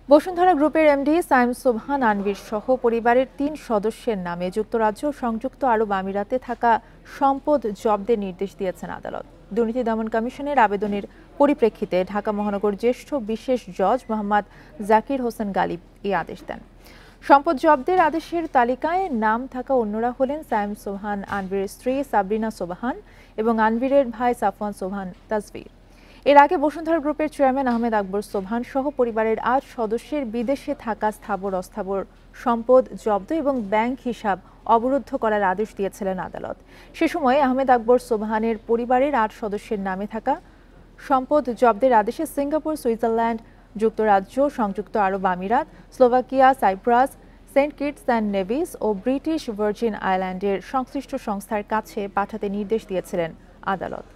বসুন্ধরা গ্রুপের এমডি সাইম সোবহান আনভীর সহ পরিবারের ৩ সদস্যের নামে যুক্তরাজ্য ও সংযুক্ত আরব আমিরাতে থাকা সম্পদ জব্দের নির্দেশ দিয়েছেন আদালত। দুর্নীতি দমন কমিশনের আবেদনের পরিপ্রেক্ষিতে ঢাকা মহানগর জ্যেষ্ঠ বিশেষ জজ মোহাম্মদ জাকির হোসেন গালিব এই আদেশ দেন। সম্পদ জব্দের আদেশের তালিকায় নাম থাকা অন্যরা হলেন সাইম সোবহান আনভীরের স্ত্রী সাবরিনা সোবহান এবং আনভীরের ভাই সাফওয়ান সোবহান তাজভীর। এর আগে বসুন্ধরা গ্রুপের চেয়ারম্যান আহমেদ আকবর সোবহান সহ পরিবারের ৮ সদস্যের বিদেশে থাকা স্থাবর অস্থাবর সম্পদ জব্দ এবং ব্যাংক হিসাব অবরুদ্ধ করার আদেশ দিয়েছিলেন আদালত। সে সময় আহমেদ আকবর সোবহানের পরিবারের ৮ সদস্যের নামে থাকা সম্পদ জব্দের আদেশে সিঙ্গাপুর, সুইজারল্যান্ড, যুক্তরাজ্য, সংযুক্ত আরব আমিরাত, Slovakia, Cyprus, Saint Kitts and Nevis ও ব্রিটিশ ভার্জিন আইল্যান্ডের সংশ্লিষ্ট সংস্থার কাছে পাঠাতে নির্দেশ দিয়েছিলেন আদালত।